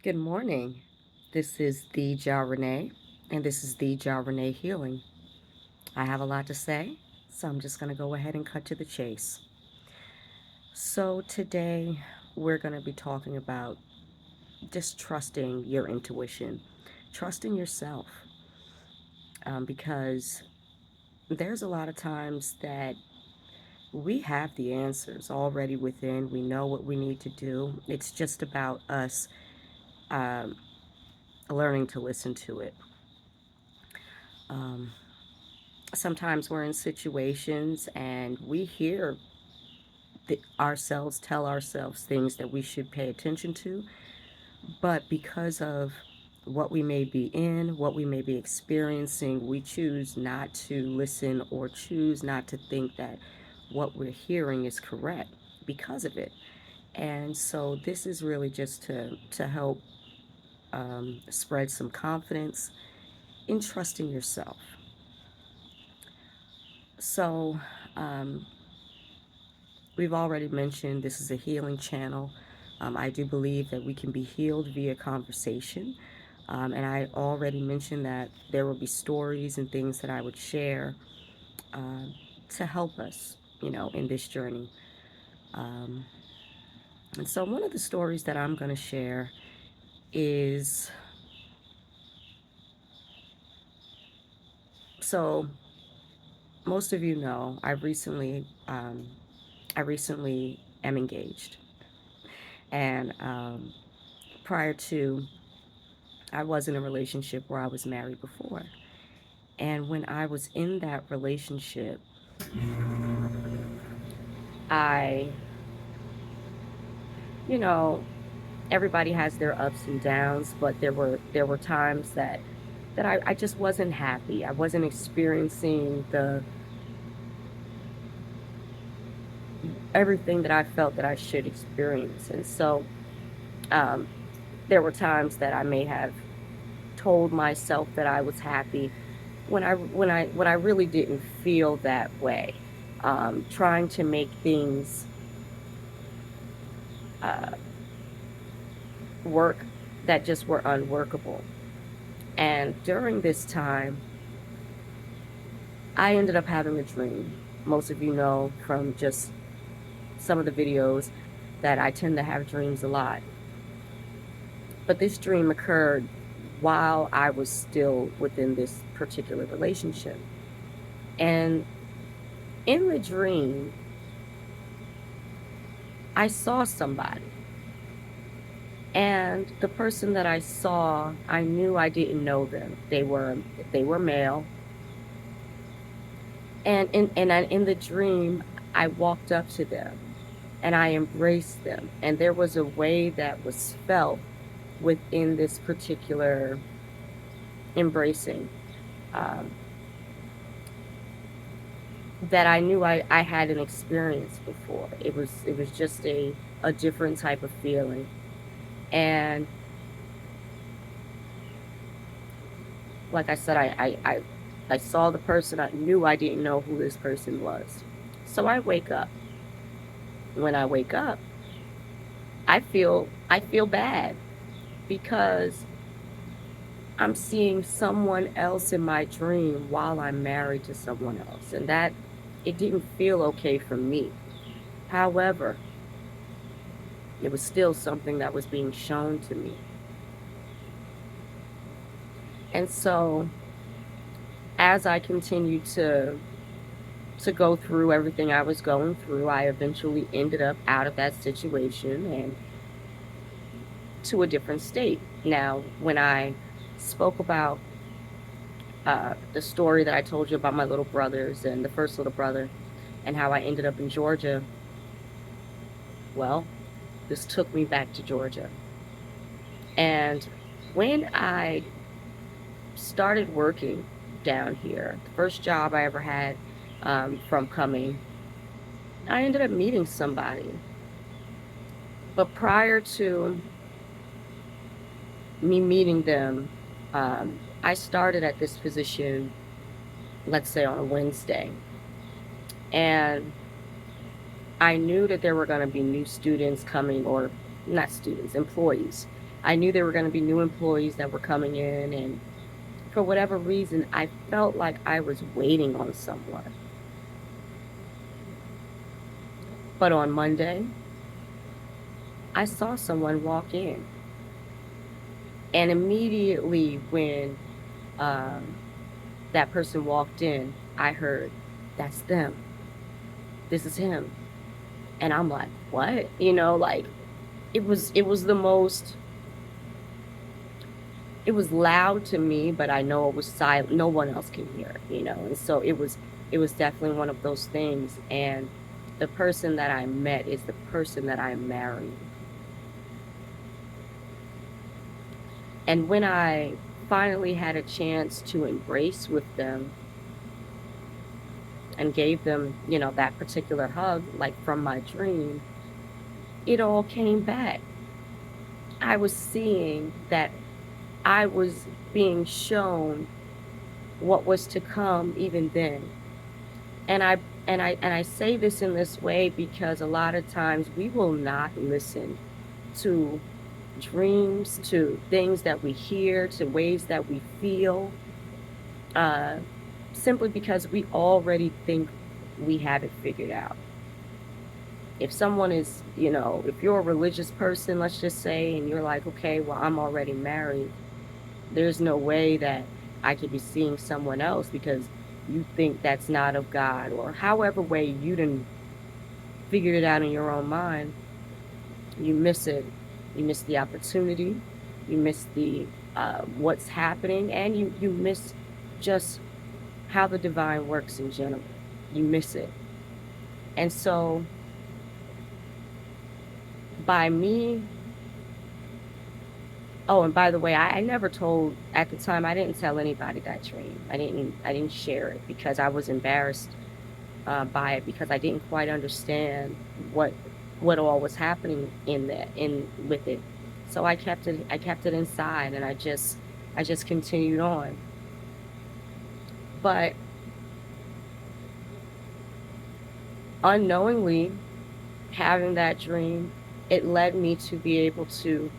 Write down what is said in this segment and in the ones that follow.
Good morning. This is the Ja Renee, and this is the Ja Renee Healing. I have a lot to say, so I'm just going to go ahead and cut to the chase. So, today we're going to be talking about just trusting your intuition, trusting yourself, because there's a lot of times that we have the answers already within. We know what we need to do. It's just about us um, learning to listen to it. Um, Sometimes we're in situations and we hear ourselves tell ourselves things that we should pay attention to, but because of what we may be in, what we may be experiencing, we choose not to listen or choose not to think that what we're hearing is correct because of it. And so this is really just to help spread some confidence in trusting yourself. So um, we've already mentioned this is a healing channel. I do believe that we can be healed via conversation. And I already mentioned that there will be stories and things that I would share uh, to help us, in this journey. Um, and so, one of the stories that I'm going to share is so most of you know I recently am engaged, and prior to I was in a relationship where I was married before. And when I was in that relationship, I, you know, everybody has their ups and downs, but there were times that I just wasn't happy. I wasn't experiencing the everything that I felt that I should experience. And so um, there were times that I may have told myself that I was happy when I really didn't feel that way. Trying to make things uh, work that just were unworkable. And during this time, I ended up having a dream. Most of you know from just some of the videos that I tend to have dreams a lot. But this dream occurred while I was still within this particular relationship. And in the dream, I saw somebody. And the person that I saw, I knew I didn't know them. They were male. And in the dream, I walked up to them and I embraced them. And there was a way that was felt within this particular embracing, um, that I knew I hadn't experienced before. It was just a different type of feeling. And like I said, I saw the person. I knew I didn't know who this person was. So I wake up. When I wake up, I feel bad because I'm seeing someone else in my dream while I'm married to someone else. And that it didn't feel okay for me. However, it was still something that was being shown to me. And so as I continued to go through everything I was going through, I eventually ended up out of that situation and to a different state. Now, when I spoke about the story that I told you about my little brothers and the first little brother and how I ended up in Georgia, well, this took me back to Georgia. And when I started working down here, the first job I ever had from coming, I ended up meeting somebody. But prior to me meeting them, I started at this position, let's say on a Wednesday. And I knew that there were going to be new students coming, or not students, employees. I knew there were going to be new employees that were coming in, and for whatever reason, I felt like I was waiting on someone. But on Monday, I saw someone walk in, and immediately when um, that person walked in, I heard, "That's them. This is him." And I'm like, "What?" Like it was the most it was loud to me, but I know it was silent. No one else can hear it. And so it was definitely one of those things. And the person that I met is the person that I'm marrying. And when I finally had a chance to embrace with them and gave them, that particular hug, like from my dream, it all came back. I was seeing that I was being shown what was to come even then. And I say this in this way because a lot of times we will not listen to dreams, to things that we hear, to ways that we feel, uh, simply because we already think we have it figured out. If someone is, if you're a religious person, let's just say, and you're like, okay, well, I'm already married, there's no way that I could be seeing someone else because you think that's not of God, or however way you didn't figured it out in your own mind, you miss it. You miss the opportunity. You miss the what's happening, and you miss just how the divine works in general. You miss it. And so by me, oh, and by the way, I never told at the time. I didn't tell anybody that dream. I didn't share it because I was embarrassed by it, because I didn't quite understand what all was happening in with it. So I kept it inside, and I just continued on. But unknowingly, having that dream, it led me to be able to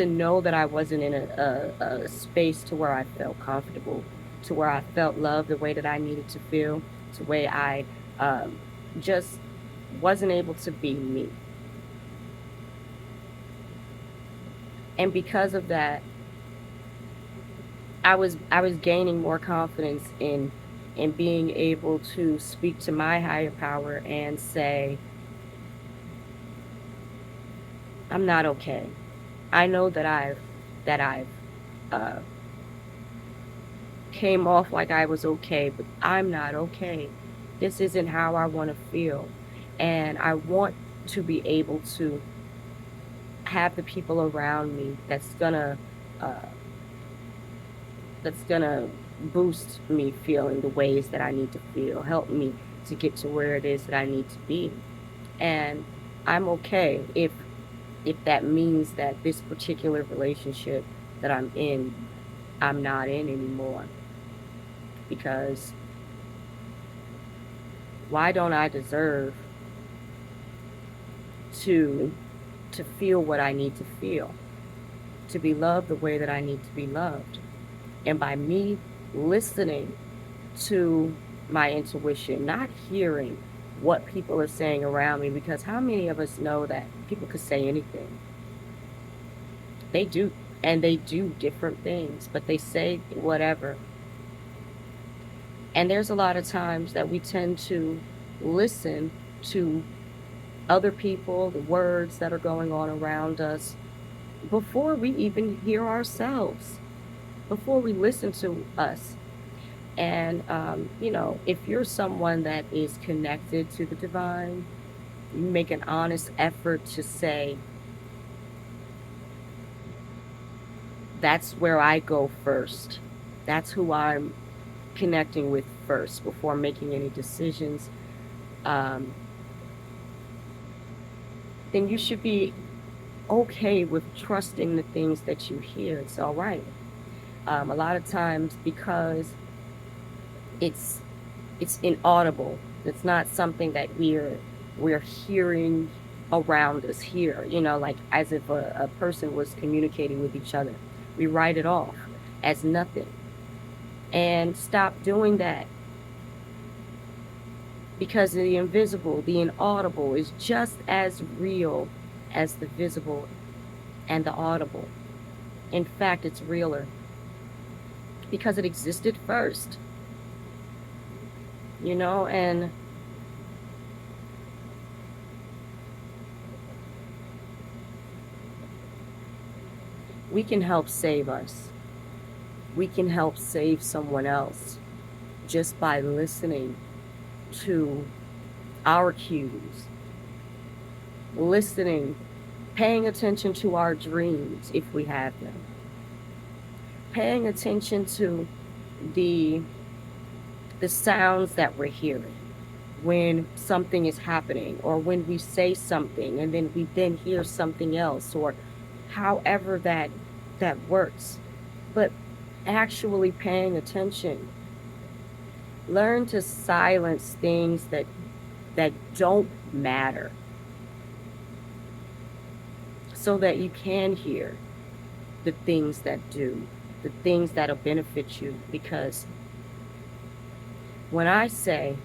know that I wasn't in a space to where I felt comfortable, to where I felt love the way that I needed to feel, to where I um, just wasn't able to be me. And because of that, I was gaining more confidence in being able to speak to my higher power and say, I'm not okay. I know that I've uh came off like I was okay, but I'm not okay. This isn't how I want to feel. And I want to be able to have the people around me uh that's gonna boost me feeling the ways that I need to feel, help me to get to where it is that I need to be. And I'm okay if that means that this particular relationship that I'm not in anymore. Because why don't I deserve to to feel what I need to feel, to be loved the way that I need to be loved? And by me listening to my intuition, not hearing what people are saying around me, because how many of us know that people could say anything? They do, and they do different things, but they say whatever. And there's a lot of times that we tend to listen to other people, the words that are going on around us, before we even hear ourselves, before we listen to us. And, if you're someone that is connected to the divine, you make an honest effort to say, that's where I go first. That's who I'm connecting with first before making any decisions. Um, then you should be okay with trusting the things that you hear. It's all right. A lot of times, because it's it's inaudible. It's not something that we're hearing. around us here, like as if a person was communicating with each other. We write it off as nothing. And stop doing that, because the invisible, the inaudible, is just as real as the visible and the audible. In fact, it's realer because it existed first, and we can help save us. We can help save someone else just by listening to our cues, listening, paying attention to our dreams if we have them, paying attention to the the sounds that we're hearing when something is happening, or when we say something and then we then hear something else, or however that works. But actually paying attention, learn to silence things that don't matter, so that you can hear the things that do, the things that'll benefit you. Because when I say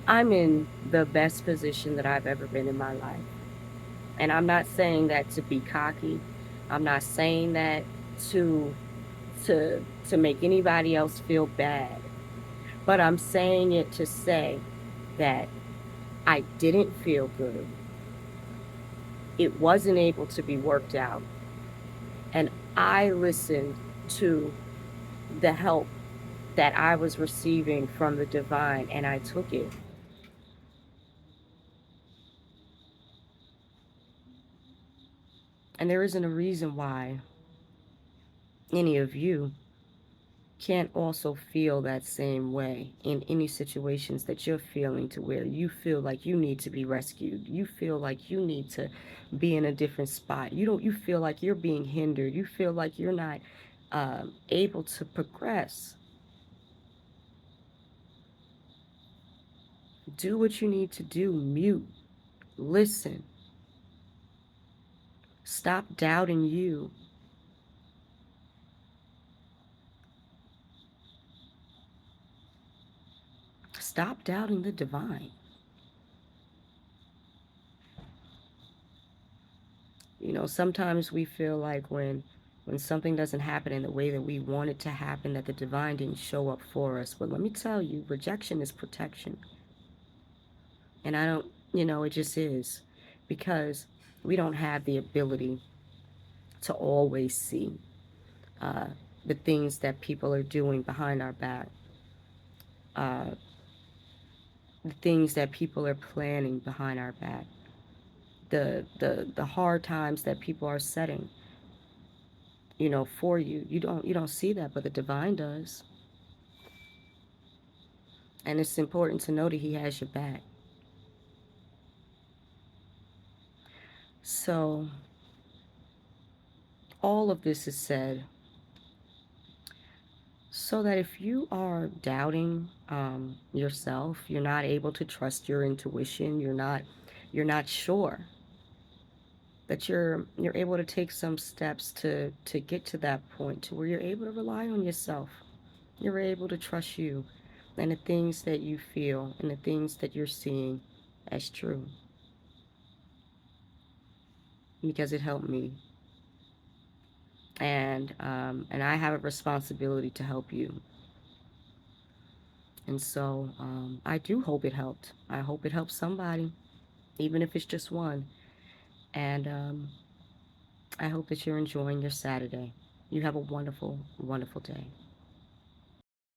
I'm in the best position that I've ever been in my life, and I'm not saying that to be cocky, I'm not saying that to to make anybody else feel bad, but I'm saying it to say that I didn't feel good. It wasn't able to be worked out. And I listened to the help that I was receiving from the divine, and I took it. And there isn't a reason why any of you can't also feel that same way in any situations that you're feeling, to where you feel like you need to be rescued. You feel like you need to be in a different spot. You feel like you're being hindered. You feel like you're not able to progress. Do what you need to do. Mute. Listen. Stop doubting you. Stop doubting the divine. Sometimes we feel like when something doesn't happen in the way that we want it to happen, that the divine didn't show up for us. But let me tell you, rejection is protection. And I don't, it just is. Because we don't have the ability to always see uh, the things that people are doing behind our back, uh, the things that people are planning behind our back, the hard times that people are setting, for you. You don't see that, but the divine does. And it's important to know that he has your back. So all of this is said so that if you are doubting yourself, you're not able to trust your intuition, you're not sure, that you're able to take some steps to get to that point to where you're able to rely on yourself. You're able to trust you and the things that you feel and the things that you're seeing as true, because it helped me. And I have a responsibility to help you. And so I do hope it helped. I hope it helps somebody, even if it's just one. And I hope that you're enjoying your Saturday. You have a wonderful, wonderful day.